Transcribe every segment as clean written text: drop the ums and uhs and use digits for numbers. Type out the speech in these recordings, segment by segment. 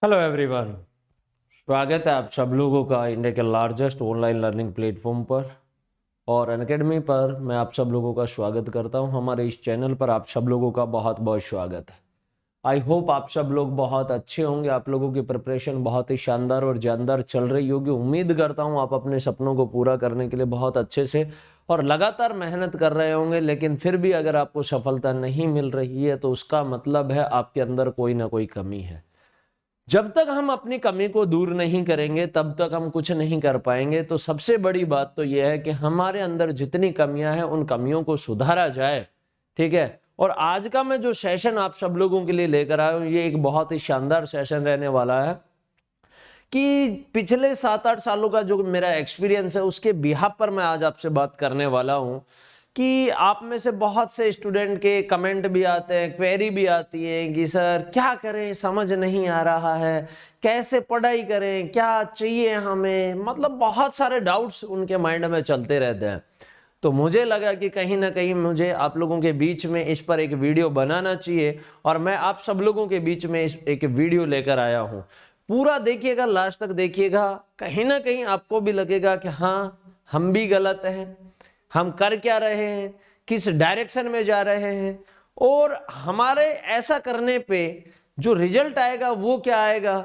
Hello everyone, स्वागत है आप सब लोगों का इंडिया के लार्जेस्ट ऑनलाइन लर्निंग प्लेटफॉर्म पर और अनअकैडमी पर। मैं आप सब लोगों का स्वागत करता हूं। हमारे इस चैनल पर आप सब लोगों का बहुत बहुत स्वागत है। आई होप आप सब लोग बहुत अच्छे होंगे। आप लोगों की प्रिपरेशन बहुत ही शानदार और जानदार चल रही होगी। उम्मीद करता हूं आप अपने सपनों को पूरा करने के लिए बहुत अच्छे से और लगातार मेहनत कर रहे होंगे। लेकिन फिर भी अगर आपको सफलता नहीं मिल रही है तो उसका मतलब है आपके अंदर कोई ना कोई कमी है। जब तक हम अपनी कमी को दूर नहीं करेंगे तब तक हम कुछ नहीं कर पाएंगे। तो सबसे बड़ी बात तो यह है कि हमारे अंदर जितनी कमियां हैं उन कमियों को सुधारा जाए। ठीक है। और आज का मैं जो सेशन आप सब लोगों के लिए लेकर आया हूं ये एक बहुत ही शानदार सेशन रहने वाला है कि पिछले 7-8 सालों का जो मेरा एक्सपीरियंस है उसके बिहाफ पर मैं आज आपसे बात करने वाला हूं कि आप में से बहुत से स्टूडेंट के कमेंट भी आते हैं, क्वेरी भी आती है कि सर क्या करें, समझ नहीं आ रहा है, कैसे पढ़ाई करें, क्या चाहिए हमें, मतलब बहुत सारे डाउट्स उनके माइंड में चलते रहते हैं। तो मुझे लगा कि कहीं ना कहीं मुझे आप लोगों के बीच में इस पर एक वीडियो बनाना चाहिए और मैं आप सब लोगों के बीच में इस एक वीडियो लेकर आया हूं। पूरा देखिएगा, लास्ट तक देखिएगा। कहीं ना कहीं आपको भी लगेगा कि हाँ हम भी गलत हैं, हम कर क्या रहे हैं, किस डायरेक्शन में जा रहे हैं और हमारे ऐसा करने पे जो रिजल्ट आएगा वो क्या आएगा।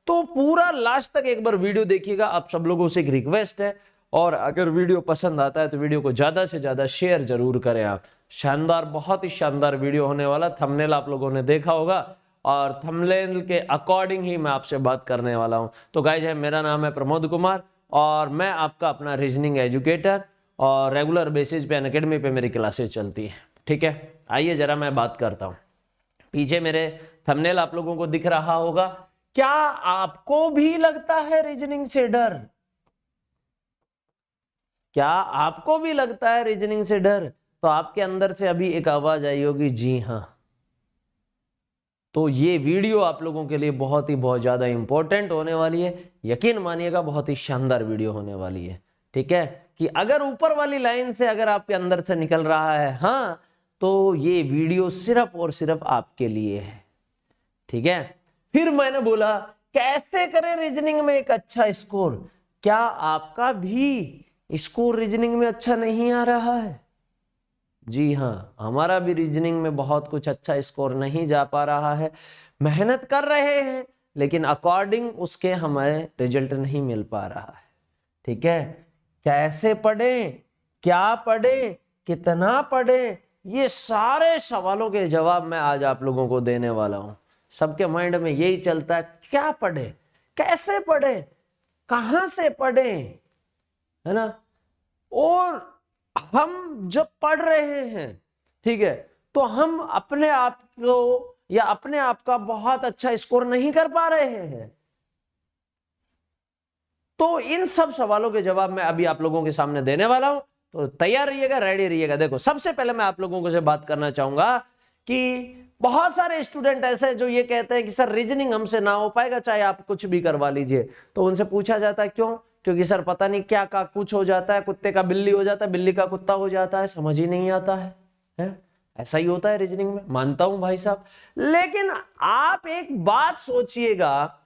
तो पूरा लास्ट तक एक बार वीडियो देखिएगा। आप सब लोगों से एक रिक्वेस्ट है और अगर वीडियो पसंद आता है तो वीडियो को ज्यादा से ज्यादा शेयर जरूर करें आप। शानदार, बहुत ही शानदार वीडियो होने वाला। थंबनेल आप लोगों ने देखा होगा और थंबनेल के अकॉर्डिंग ही मैं आपसे बात करने वाला हूं। तो गाइज है, मेरा नाम है प्रमोद कुमार और मैं आपका अपना रीजनिंग एजुकेटर और रेगुलर बेसिस पे अनअकैडमी पे मेरी क्लासेस चलती है। ठीक है, आइए जरा मैं बात करता हूं। पीछे मेरे थंबनेल आप लोगों को दिख रहा होगा। क्या आपको भी लगता है रीजनिंग से डर? क्या आपको भी लगता है रीजनिंग से डर? तो आपके अंदर से अभी एक आवाज आई होगी, जी हाँ। तो ये वीडियो आप लोगों के लिए बहुत ज्यादा इंपॉर्टेंट होने वाली है। यकीन मानिएगा, बहुत ही शानदार वीडियो होने वाली है। ठीक है, कि अगर ऊपर वाली लाइन से अगर आपके अंदर से निकल रहा है हाँ, तो ये वीडियो सिर्फ और सिर्फ आपके लिए है। ठीक है। फिर मैंने बोला कैसे करें रीजनिंग में एक अच्छा स्कोर। क्या आपका भी स्कोर रीजनिंग में अच्छा नहीं आ रहा है? जी हाँ, हमारा भी रीजनिंग में बहुत कुछ अच्छा स्कोर नहीं जा पा रहा है। मेहनत कर रहे हैं लेकिन अकॉर्डिंग उसके हमारे रिजल्ट नहीं मिल पा रहा है। ठीक है। कैसे पढ़ें, क्या पढ़ें, कितना पढ़ें, ये सारे सवालों के जवाब मैं आज आप लोगों को देने वाला हूं। सबके माइंड में यही चलता है, क्या पढ़े, कैसे पढ़े, कहां से पढ़े, है ना। और हम जब पढ़ रहे हैं, ठीक है, तो हम अपने आप को या अपने आप का बहुत अच्छा स्कोर नहीं कर पा रहे हैं। तो इन सब सवालों के जवाब मैं अभी आप लोगों के सामने देने वाला हूं। तो तैयार रहिएगा, रेडी रहिएगा। देखो, सबसे पहले मैं आप लोगों से बात करना चाहूंगा कि बहुत सारे स्टूडेंट ऐसे हैं जो ये कहते हैं कि सर रीजनिंग हमसे ना हो पाएगा, चाहे आप कुछ भी करवा लीजिए। तो उनसे पूछा जाता है क्यों? क्योंकि सर पता नहीं क्या का कुछ हो जाता है, कुत्ते का बिल्ली हो जाता है, बिल्ली का कुत्ता हो जाता है, समझ ही नहीं आता है? ऐसा ही होता है रीजनिंग में, मानता हूं भाई साहब। लेकिन आप एक बात सोचिएगा,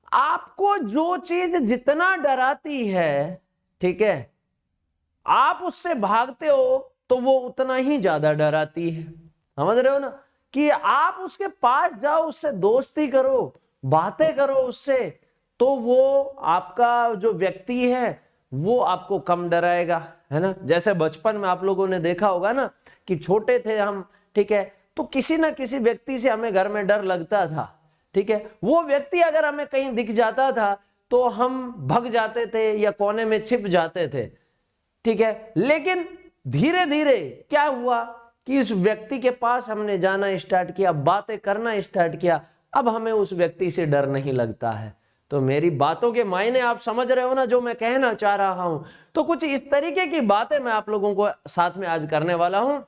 आपको जो चीज जितना डराती है, ठीक है, आप उससे भागते हो तो वो उतना ही ज्यादा डराती है। समझ रहे हो ना, कि आप उसके पास जाओ, उससे दोस्ती करो, बातें करो उससे, तो वो आपका जो व्यक्ति है वो आपको कम डराएगा, है ना। जैसे बचपन में आप लोगों ने देखा होगा ना कि छोटे थे हम, ठीक है, तो किसी ना किसी व्यक्ति से हमें घर में डर लगता था। ठीक है, वो व्यक्ति अगर हमें कहीं दिख जाता था तो हम भग जाते थे या कोने में छिप जाते थे। ठीक है, लेकिन धीरे धीरे क्या हुआ कि इस व्यक्ति के पास हमने जाना स्टार्ट किया, बातें करना स्टार्ट किया, अब हमें उस व्यक्ति से डर नहीं लगता है। तो मेरी बातों के मायने आप समझ रहे हो ना जो मैं कहना चाह रहा हूं। तो कुछ इस तरीके की बातें मैं आप लोगों को साथ में आज करने वाला हूं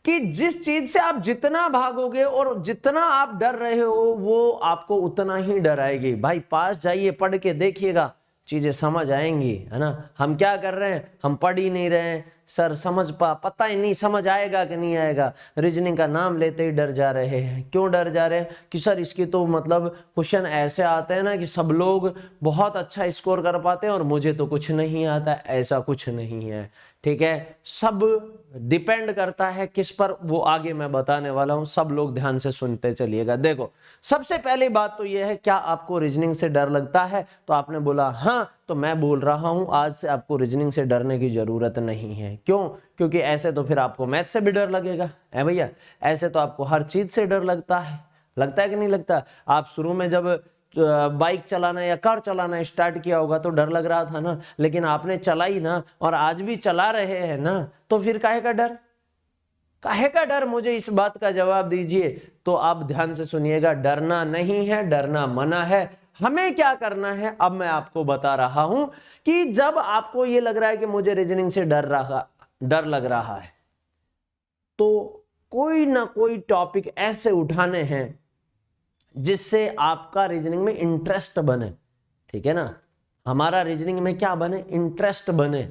कि जिस चीज से आप जितना भागोगे और जितना आप डर रहे हो वो आपको उतना ही डराएगी। भाई पास जाइए, पढ़ के देखिएगा, चीजें समझ आएंगी, है ना। हम क्या कर रहे हैं, हम पढ़ ही नहीं रहे हैं, सर पता ही नहीं समझ आएगा कि नहीं आएगा, रीजनिंग का नाम लेते ही डर जा रहे हैं। क्यों डर जा रहे हैं? कि सर इसकी तो मतलब क्वेश्चन ऐसे आते हैं ना कि सब लोग बहुत अच्छा स्कोर कर पाते हैं और मुझे तो कुछ नहीं आता। ऐसा कुछ नहीं है, ठीक है। सब डिपेंड करता है किस पर, वो आगे मैं बताने वाला हूं। सब लोग ध्यान से सुनते चलिएगा। देखो, सबसे पहली बात तो यह है, क्या आपको रीजनिंग से डर लगता है? तो आपने बोला हाँ, तो मैं बोल रहा हूं आज से आपको रीजनिंग से डरने की जरूरत नहीं है। क्यों? क्योंकि ऐसे तो फिर आपको मैथ से भी डर लगेगा, है भैया। ऐसे तो आपको हर चीज से डर लगता है कि नहीं लगता? आप शुरू में जब बाइक चलाना या कार चलाना स्टार्ट किया होगा तो डर लग रहा था ना, लेकिन आपने चलाई ना और आज भी चला रहे हैं ना, तो फिर काहे का डर? काहे का डर? मुझे इस बात का जवाब दीजिए। तो आप ध्यान से सुनिएगा, डरना नहीं है, डरना मना है। हमें क्या करना है अब मैं आपको बता रहा हूं कि जब आपको यह लग रहा है कि मुझे रीजनिंग से डर लग रहा है, तो कोई ना कोई टॉपिक ऐसे उठाने हैं जिससे आपका रीजनिंग में इंटरेस्ट बने, ठीक है ना। हमारा रीजनिंग में क्या बने? इंटरेस्ट बने।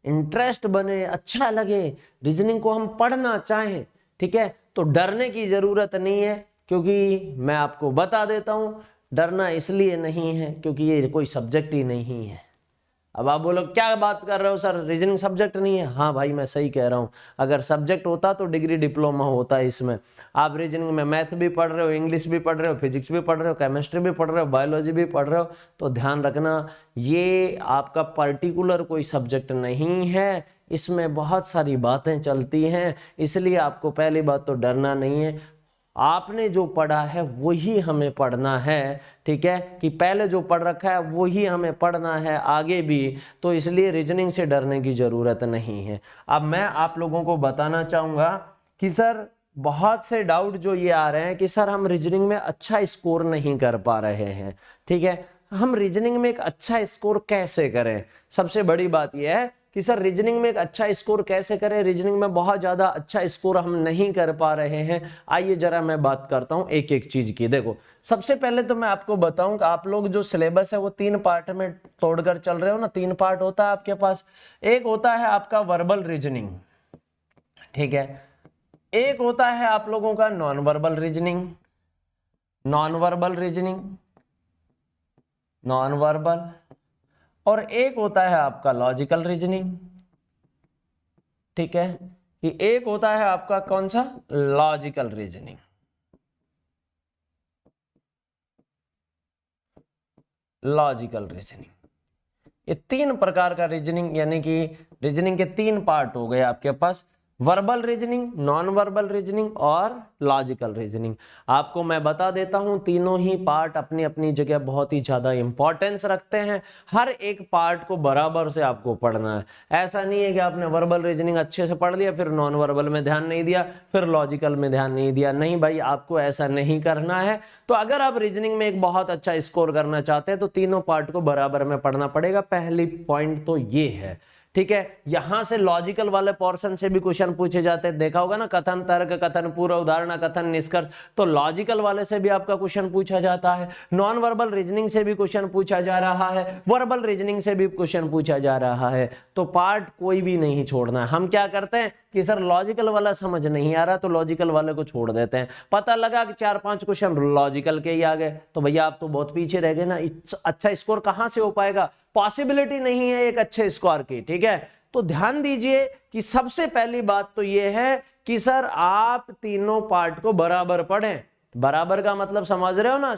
इंटरेस्ट बने, अच्छा लगे, रीजनिंग को हम पढ़ना चाहें, ठीक है। तो डरने की जरूरत नहीं है, क्योंकि मैं आपको बता देता हूं, डरना इसलिए नहीं है क्योंकि ये कोई सब्जेक्ट ही नहीं है। अब आप बोलो क्या बात कर रहे हो सर, रीजनिंग सब्जेक्ट नहीं है? हाँ भाई, मैं सही कह रहा हूँ। अगर सब्जेक्ट होता तो डिग्री डिप्लोमा होता है इसमें। आप रीजनिंग में मैथ भी पढ़ रहे हो, इंग्लिश भी पढ़ रहे हो, फिजिक्स भी पढ़ रहे हो, केमिस्ट्री भी पढ़ रहे हो, बायोलॉजी भी पढ़ रहे हो, तो ध्यान रखना ये आपका पर्टिकुलर कोई सब्जेक्ट नहीं है। इसमें बहुत सारी बातें चलती हैं, इसलिए आपको पहली बात तो डरना नहीं है। आपने जो पढ़ा है वही हमें पढ़ना है, ठीक है। कि पहले जो पढ़ रखा है वही हमें पढ़ना है आगे भी, तो इसलिए रीजनिंग से डरने की जरूरत नहीं है। अब मैं आप लोगों को बताना चाहूंगा कि सर बहुत से डाउट जो ये आ रहे हैं कि सर हम रीजनिंग में अच्छा स्कोर नहीं कर पा रहे हैं, ठीक है। हम रीजनिंग में एक अच्छा स्कोर कैसे करें? सबसे बड़ी बात यह है कि सर रीजनिंग में एक अच्छा स्कोर कैसे करें। रीजनिंग में बहुत ज्यादा अच्छा स्कोर हम नहीं कर पा रहे हैं। आइए जरा मैं बात करता हूं एक एक चीज की। देखो, सबसे पहले तो मैं आपको बताऊं कि आप लोग जो सिलेबस है वो 3 पार्ट में तोड़कर चल रहे हो ना। 3 पार्ट होता है आपके पास। एक होता है आपका वर्बल रीजनिंग, ठीक है। एक होता है आप लोगों का non verbal reasoning, non verbal reasoning, non verbal, और एक होता है आपका लॉजिकल रीजनिंग, ठीक है। कि एक होता है आपका कौन सा? Logical reasoning. लॉजिकल रीजनिंग, ये 3 प्रकार का रीजनिंग, यानी कि रीजनिंग के 3 पार्ट हो गए आपके पास। Verbal reasoning, non verbal reasoning और लॉजिकल रीजनिंग। आपको मैं बता देता हूं, तीनों ही पार्ट अपनी अपनी जगह बहुत ही ज्यादा इंपॉर्टेंस रखते हैं। हर एक पार्ट को बराबर से आपको पढ़ना है। ऐसा नहीं है कि आपने वर्बल रीजनिंग अच्छे से पढ़ लिया, फिर नॉन वर्बल में ध्यान नहीं दिया, फिर लॉजिकल में ध्यान नहीं दिया। नहीं भाई, आपको ऐसा नहीं करना है। तो अगर आप रीजनिंग में एक बहुत अच्छा स्कोर करना चाहते हैं तो तीनों पार्ट को बराबर में पढ़ना पड़ेगा। पहली पॉइंट तो ये है, ठीक है। यहां से लॉजिकल वाले पोर्शन से भी क्वेश्चन पूछे जाते हैं। देखा होगा ना, कथन, तर्क, कथन, पूर्व, उदाहरण, कथन, निष्कर्ष। तो लॉजिकल वाले से भी आपका क्वेश्चन पूछा जाता है। नॉन वर्बल रीजनिंग से भी क्वेश्चन पूछा जा रहा है, वर्बल रीजनिंग से भी क्वेश्चन पूछा जा रहा है। तो पार्ट कोई भी नहीं छोड़ना है। हम क्या करते हैं कि सर लॉजिकल वाला समझ नहीं आ रहा तो लॉजिकल वाले को छोड़ देते हैं। पता लगा कि 4-5 क्वेश्चन लॉजिकल के ही आ गए, तो भैया आप तो बहुत पीछे रह गए ना। अच्छा स्कोर कहां से हो पाएगा? पॉसिबिलिटी नहीं है एक अच्छे स्कोर की, ठीक है। तो ध्यान दीजिए कि सबसे पहली बात तो यह है कि सर आप तीनों पार्ट को बराबर पढ़ें। बराबर का मतलब समझ रहे हो ना?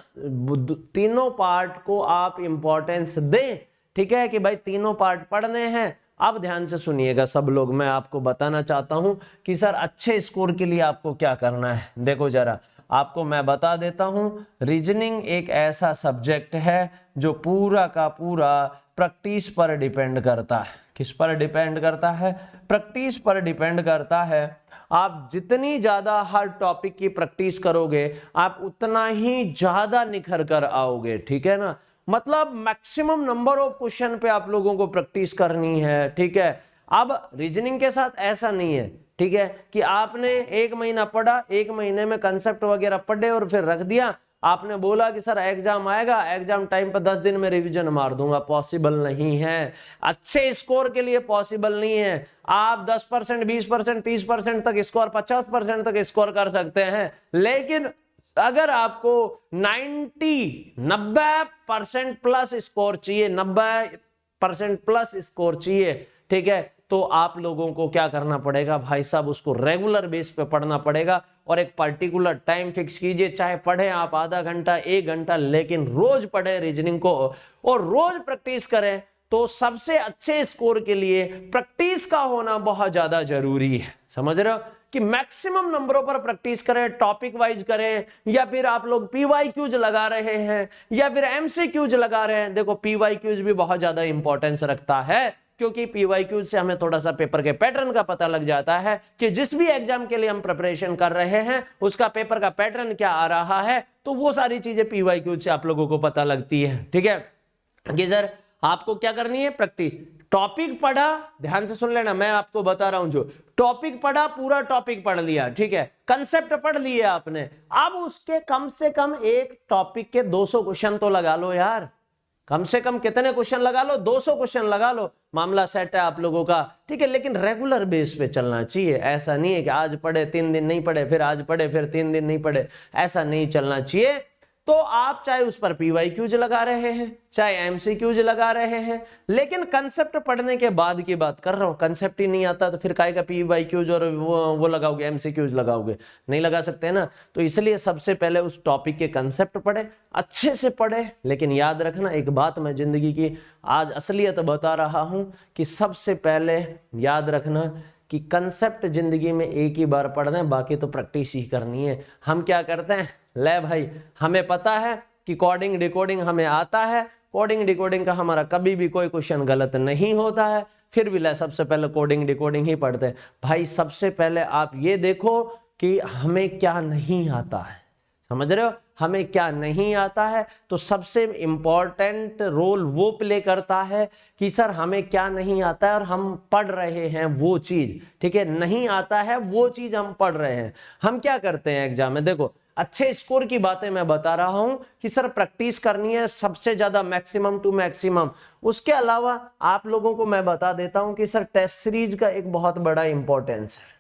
तीनों पार्ट को आप इंपॉर्टेंस दें, ठीक है। कि भाई तीनों पार्ट पढ़ने हैं। अब ध्यान से सुनिएगा सब लोग, मैं आपको बताना चाहता हूं कि सर अच्छे स्कोर के लिए आपको क्या करना है। देखो जरा, आपको मैं बता देता हूं, रीजनिंग एक ऐसा सब्जेक्ट है जो पूरा का पूरा प्रैक्टिस पर डिपेंड करता है। किस पर डिपेंड करता है? प्रैक्टिस पर डिपेंड करता है। आप जितनी ज्यादा हर टॉपिक की प्रैक्टिस करोगे, आप उतना ही ज्यादा निखर कर आओगे, ठीक है ना। मतलब मैक्सिमम नंबर ऑफ क्वेश्चन पे आप लोगों को प्रैक्टिस करनी है, ठीक है। अब रीजनिंग के साथ ऐसा नहीं है, ठीक है, कि आपने 1 महीना पढ़ा, 1 महीने में कंसेप्ट वगैरह पढ़े और फिर रख दिया, आपने बोला कि सर एग्जाम आएगा, एग्जाम टाइम पर 10 दिन में रिवीजन मार दूंगा, पॉसिबल नहीं है। अच्छे स्कोर के लिए पॉसिबल नहीं है। आप 10%, 20%, 30% तक स्कोर, 50% तक स्कोर कर सकते हैं, लेकिन अगर आपको 90% प्लस स्कोर चाहिए, 90% प्लस स्कोर चाहिए, ठीक है, तो आप लोगों को क्या करना पड़ेगा भाई साहब, उसको रेगुलर बेस पे पढ़ना पड़ेगा और एक पर्टिकुलर टाइम फिक्स कीजिए। चाहे पढ़े आप आधा घंटा, 1 घंटा, लेकिन रोज पढ़े रीजनिंग को और रोज प्रैक्टिस करें। तो सबसे अच्छे स्कोर के लिए प्रैक्टिस का होना बहुत ज्यादा जरूरी है। समझ रहे हो कि मैक्सिमम नंबरों पर प्रैक्टिस करें, टॉपिक वाइज करें, या फिर आप लोग पीवाईक्यूज लगा रहे हैं या फिर एमसीक्यूज लगा रहे हैं। देखो पीवाईक्यूज भी बहुत ज्यादा इंपॉर्टेंस रखता है, क्योंकि पीवाईक्यूज से हमें थोड़ा सा पेपर के पैटर्न का पता लग जाता है कि जिस भी एग्जाम के लिए हम प्रिपरेशन कर रहे हैं उसका पेपर का पैटर्न क्या आ रहा है। तो वो सारी चीजें पीवाईक्यूज से आप लोगों को पता लगती है। ठीक है कि सर आपको क्या करनी है, प्रैक्टिस। टॉपिक पढ़ा, ध्यान से सुन लेना, मैं आपको बता रहा हूं, जो टॉपिक पढ़ा पूरा टॉपिक पढ़ लिया, ठीक है, कंसेप्ट पढ़ लिए आपने, अब उसके कम से कम एक टॉपिक के 200 क्वेश्चन तो लगा लो यार। कम से कम कितने क्वेश्चन लगा लो, 200 क्वेश्चन लगा लो, मामला सेट है आप लोगों का। ठीक है, लेकिन रेगुलर बेस पे चलना चाहिए। ऐसा नहीं है कि आज पढ़े 3 दिन नहीं पढ़े, फिर आज पढ़े फिर 3 दिन नहीं पढ़े, ऐसा नहीं चलना चाहिए। तो आप चाहे उस पर पीवाईक्यूज लगा रहे हैं, चाहे एमसीक्यूज लगा रहे हैं, लेकिन कंसेप्ट पढ़ने के बाद की बात कर रहा हूं। कंसेप्ट ही नहीं आता तो फिर काहे का पीवाईक्यूज और वो लगाओगे, एमसीक्यूज लगाओगे, नहीं लगा सकते ना। तो इसलिए सबसे पहले उस टॉपिक के कंसेप्ट पढ़े, अच्छे से पढ़े। लेकिन याद रखना एक बात, मैं जिंदगी की आज असलियत बता रहा हूं कि सबसे पहले याद रखना कि कंसेप्ट जिंदगी में एक ही बार पढ़ना है, बाकी तो प्रैक्टिस ही करनी है। हम क्या करते हैं, ले भाई हमें पता है कि कोडिंग डिकोडिंग हमें आता है, कोडिंग डिकोडिंग का हमारा कभी भी कोई क्वेश्चन गलत नहीं होता है, फिर भी ले सबसे पहले कोडिंग डिकोडिंग ही पढ़ते हैं। भाई सबसे पहले आप ये देखो कि हमें क्या नहीं आता है, समझ रहे हो, हमें क्या नहीं आता है। तो सबसे इंपॉर्टेंट रोल वो प्ले करता है कि सर हमें क्या नहीं आता है और हम पढ़ रहे हैं वो चीज, ठीक है, नहीं आता है वो चीज हम पढ़ रहे हैं। हम क्या करते हैं एग्जाम में, देखो अच्छे स्कोर की बातें मैं बता रहा हूं कि सर प्रैक्टिस करनी है सबसे ज्यादा, मैक्सिमम टू मैक्सिमम। उसके अलावा आप लोगों को मैं बता देता हूं कि सर टेस्ट सीरीज का एक बहुत बड़ा इंपॉर्टेंस है।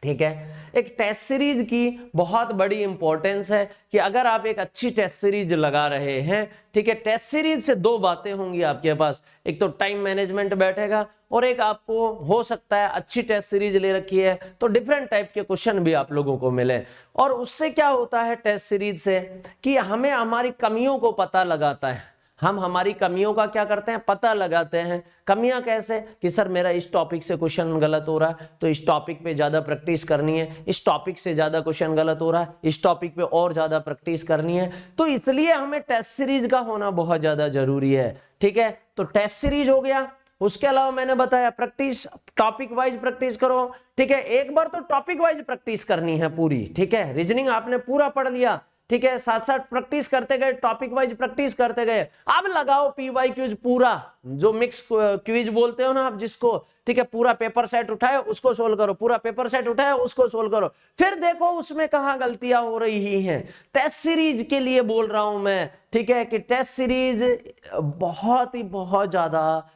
ठीक है, एक टेस्ट सीरीज की बहुत बड़ी इंपॉर्टेंस है कि अगर आप एक अच्छी टेस्ट सीरीज लगा रहे हैं, ठीक है, टेस्ट सीरीज से 2 बातें होंगी आपके पास, एक तो टाइम मैनेजमेंट बैठेगा और एक आपको हो सकता है अच्छी टेस्ट सीरीज ले रखी है तो डिफरेंट टाइप के क्वेश्चन भी आप लोगों को मिले। और उससे क्या होता है टेस्ट सीरीज से कि हमें हमारी कमियों को पता लगाता है। हम हमारी कमियों का क्या करते हैं, पता लगाते हैं। कमियां कैसे कि सर मेरा इस टॉपिक से क्वेश्चन गलत हो रहा है तो इस टॉपिक पे ज्यादा प्रैक्टिस करनी है, इस टॉपिक से ज्यादा क्वेश्चन गलत हो रहा है, इस टॉपिक पे और ज्यादा प्रैक्टिस करनी है। तो इसलिए हमें टेस्ट सीरीज का होना बहुत ज्यादा जरूरी है। ठीक है, तो टेस्ट सीरीज हो गया। उसके अलावा मैंने बताया प्रैक्टिस, टॉपिक वाइज प्रैक्टिस करो। ठीक है, एक बार तो टॉपिक वाइज प्रैक्टिस करनी है पूरी। ठीक है, रीजनिंग आपने पूरा पढ़ लिया, ठीक है, साथ साथ प्रैक्टिस करते गए, टॉपिक वाइज प्रैक्टिस करते गए। अब लगाओ पीवाईक्यूज पूरा, जो मिक्स क्विज बोलते हो ना आप जिसको, ठीक है, पूरा पेपर सेट उठाए उसको सोल्व करो, पूरा पेपर सेट उठाए उसको सोल्व करो, फिर देखो उसमें कहां गलतियां हो रही हैं। टेस्ट सीरीज के लिए बोल रहा हूं मैं, ठीक है, कि टेस्ट सीरीज बहुत ज्यादा,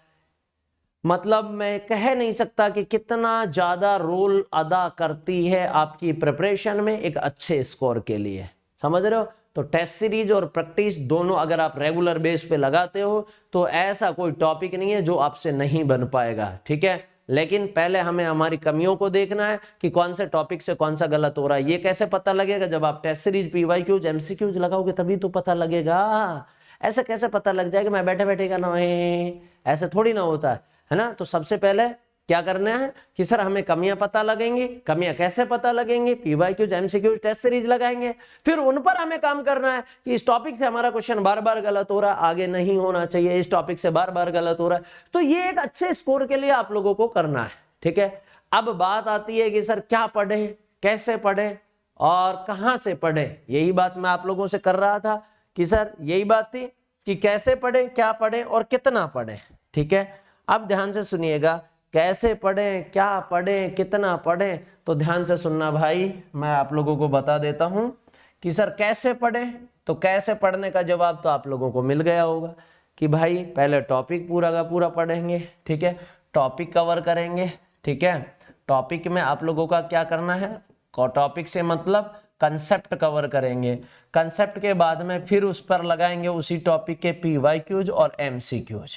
मतलब मैं कह नहीं सकता कि कितना ज्यादा रोल अदा करती है आपकी प्रिपरेशन में एक अच्छे स्कोर के लिए, समझ रहे हो। तो टेस्ट सीरीज और प्रैक्टिस दोनों अगर आप रेगुलर बेस पे लगाते हो तो ऐसा कोई टॉपिक नहीं है जो आपसे नहीं बन पाएगा। ठीक है, लेकिन पहले हमें हमारी कमियों को देखना है कि कौन से टॉपिक से कौन सा गलत हो रहा है। ये कैसे पता लगेगा, जब आप टेस्ट सीरीज, पीवाईक्यूज, एमसीक्यूज लगाओगे तभी तो पता लगेगा। ऐसे कैसे पता लग जाएगा, मैं बैठे बैठे का ना, ऐसे थोड़ी ना होता है ना। तो सबसे पहले क्या करना है कि सर हमें कमियां पता लगेंगी। कमियां कैसे पता लगेंगी, पीवाईक्यूज, एमसीक्यूज, टेस्ट सीरीज लगाएंगे, फिर उन पर हमें काम करना है कि इस टॉपिक से हमारा क्वेश्चन बार बार गलत हो रहा है, आगे नहीं होना चाहिए, इस टॉपिक से बार बार गलत हो रहा है। तो ये एक अच्छे स्कोर के लिए आप लोगों को करना है। ठीक है, अब बात आती है कि सर क्या पढ़े, कैसे पढ़े और कहां से पढ़े। यही बात मैं आप लोगों से कर रहा था कि सर यही बात थी कि कैसे पढ़े, क्या पढ़े और कितना पढ़े। ठीक है, अब ध्यान से सुनिएगा, कैसे पढ़ें, क्या पढ़ें, कितना पढ़ें, तो ध्यान से सुनना भाई। मैं आप लोगों को बता देता हूं कि सर कैसे पढ़े, तो कैसे पढ़ने का जवाब तो आप लोगों को मिल गया होगा कि भाई पहले टॉपिक पूरा का पूरा पढ़ेंगे, ठीक है, टॉपिक कवर करेंगे, ठीक है। टॉपिक में आप लोगों का क्या करना है, टॉपिक से मतलब कंसेप्ट कवर करेंगे, कंसेप्ट के बाद में फिर उस पर लगाएंगे उसी टॉपिक के पीवाईक्यूज और एमसीक्यूज,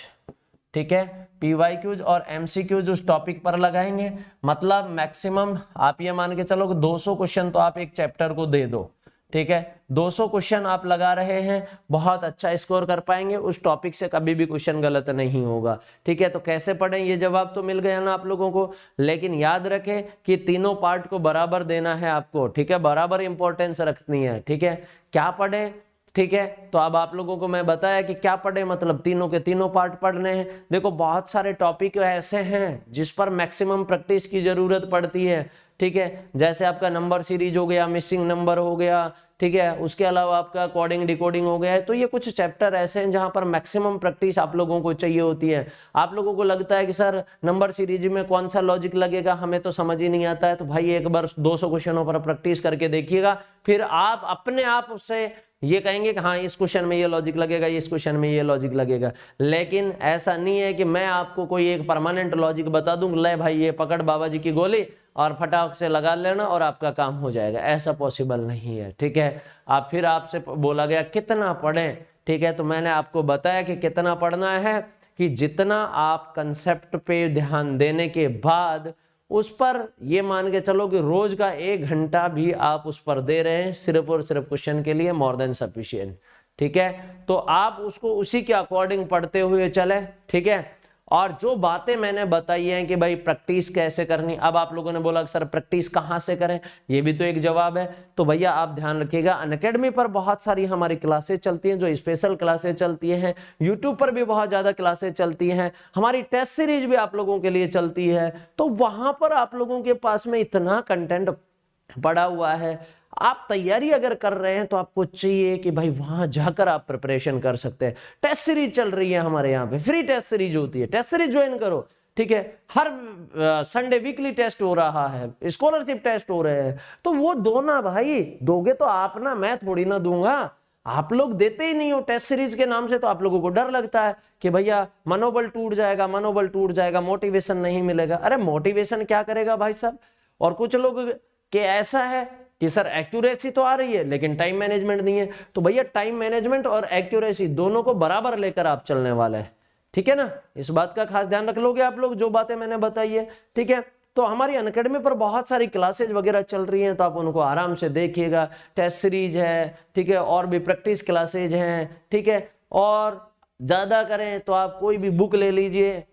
ठीक है। पीवाईक्यूज और एमसीक्यूज उस टॉपिक पर लगाएंगे, मतलब मैक्सिमम आप ये मान के चलो कि 200 क्वेश्चन तो आप एक चैप्टर को दे दो, ठीक है। 200 क्वेश्चन आप लगा रहे हैं, बहुत अच्छा स्कोर कर पाएंगे, उस टॉपिक से कभी भी क्वेश्चन गलत नहीं होगा, ठीक है। तो कैसे पढ़ें, ये जवाब तो मिल गया ना आप लोगों को, लेकिन याद रखें कि तीनों पार्ट को बराबर देना है आपको, ठीक है, बराबर इंपॉर्टेंस रखनी है, ठीक है। क्या पढ़ें, ठीक है, तो अब आप लोगों को मैं बताया कि क्या पढ़े, मतलब तीनों के तीनों पार्ट पढ़ने हैं। देखो बहुत सारे टॉपिक ऐसे हैं जिस पर मैक्सिमम प्रैक्टिस की जरूरत पड़ती है, ठीक है, जैसे आपका नंबर सीरीज हो गया, मिसिंग नंबर हो गया, ठीक है, उसके अलावा आपका कोडिंग डिकोडिंग हो गया है। तो ये कुछ चैप्टर ऐसे हैं जहां पर मैक्सिमम प्रैक्टिस आप लोगों को चाहिए होती है। आप लोगों को लगता है कि सर नंबर सीरीज में कौन सा लॉजिक लगेगा, हमें तो समझ ही नहीं आता है, तो भाई एक बार 200 क्वेश्चनों पर प्रैक्टिस करके देखिएगा, फिर आप अपने आप से ये कहेंगे कि हाँ इस क्वेश्चन में ये लॉजिक लगेगा, इस क्वेश्चन में ये लॉजिक लगेगा। लेकिन ऐसा नहीं है कि मैं आपको कोई एक परमानेंट लॉजिक बता दूं, ले भाई ये पकड़ बाबा जी की गोली और फटाक से लगा लेना और आपका काम हो जाएगा, ऐसा पॉसिबल नहीं है, ठीक है। आप फिर आपसे बोला गया कितना पढ़ें, ठीक है, तो मैंने आपको बताया कि कितना पढ़ना है, कि जितना आप कंसेप्ट पे ध्यान देने के बाद उस पर ये मान के चलो कि रोज का 1 घंटा भी आप उस पर दे रहे हैं सिर्फ और सिर्फ क्वेश्चन के लिए, मोर देन सफिशिएंट, ठीक है। तो आप उसको उसी के अकॉर्डिंग पढ़ते हुए चले, ठीक है। और जो बातें मैंने बताई हैं कि भाई प्रैक्टिस कैसे करनी, अब आप लोगों ने बोला सर प्रैक्टिस कहाँ से करें, ये भी तो एक जवाब है। तो भैया आप ध्यान रखिएगा, अनअकैडमी पर बहुत सारी हमारी क्लासेस चलती हैं, जो स्पेशल क्लासेस चलती हैं, यूट्यूब पर भी बहुत ज्यादा क्लासेस चलती हैं, हमारी टेस्ट सीरीज भी आप लोगों के लिए चलती है। तो वहां पर आप लोगों के पास में इतना कंटेंट पड़ा हुआ है, आप तैयारी अगर कर रहे हैं तो आपको चाहिए कि भाई वहां जाकर आप प्रिपरेशन कर सकते हैं। टेस्ट सीरीज चल रही है हमारे यहाँ पे, फ्री टेस्ट सीरीज होती है, टेस्ट सीरीज ज्वाइन करो, ठीक है। हर संडे वीकली टेस्ट हो रहा है, स्कॉलरशिप टेस्ट हो रहे हैं, तो वो दो ना भाई, दोगे तो आप ना, मैं थोड़ी ना दूंगा, आप लोग देते ही नहीं हो टेस्ट सीरीज के नाम से। तो आप लोगों को डर लगता है कि भैया मनोबल टूट जाएगा, मनोबल टूट जाएगा, मोटिवेशन नहीं मिलेगा। अरे मोटिवेशन क्या करेगा भाई साहब। और कुछ लोग के ऐसा है कि सर एक्यूरेसी तो आ रही है लेकिन टाइम मैनेजमेंट नहीं है, तो भैया टाइम मैनेजमेंट और एक्यूरेसी दोनों को बराबर लेकर आप चलने वाले हैं, ठीक है ना। इस बात का खास ध्यान रख लोगे आप लोग, जो बातें मैंने बताई है, ठीक है। तो हमारी अनअकैडमी पर बहुत सारी क्लासेज वगैरह चल रही हैं, तो आप उनको आराम से देखिएगा। टेस्ट सीरीज है, ठीक है, और भी प्रैक्टिस क्लासेज हैं, ठीक है। और ज्यादा करें तो आप कोई भी बुक ले लीजिए,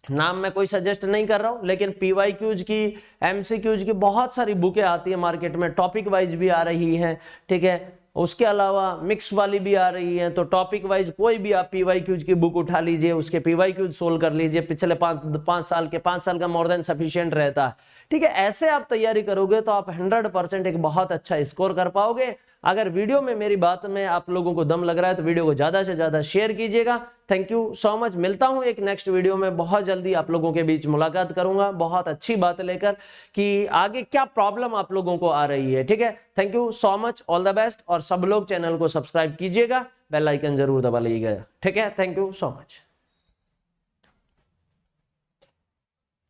नाम मैं कोई सजेस्ट नहीं कर रहा हूं, लेकिन पीवाईक्यूज की, एमसीक्यूज की बहुत सारी बुकें आती है मार्केट में, टॉपिक वाइज भी आ रही हैं, ठीक है। उसके अलावा मिक्स वाली भी आ रही है, तो टॉपिक वाइज कोई भी आप पीवाईक्यूज की बुक उठा लीजिए, उसके पीवाईक्यूज सोल्व कर लीजिए, पिछले 5 साल के, 5 साल का मोर देन सफिशिएंट रहता है, ठीक है। ऐसे आप तैयारी करोगे तो आप 100% एक बहुत अच्छा स्कोर कर पाओगे। अगर वीडियो में मेरी बात में आप लोगों को दम लग रहा है तो वीडियो को ज्यादा से ज्यादा शेयर कीजिएगा। Thank you so much. मिलता हूं एक नेक्स्ट वीडियो में, बहुत जल्दी आप लोगों के बीच मुलाकात करूंगा बहुत अच्छी बात लेकर कि आगे क्या प्रॉब्लम आप लोगों को आ रही है, ठीक है। Thank you so much, all the best. और सब लोग चैनल को सब्सक्राइब कीजिएगा, बेल आइकन जरूर दबा लीजिएगा, ठीक है। Thank you so much.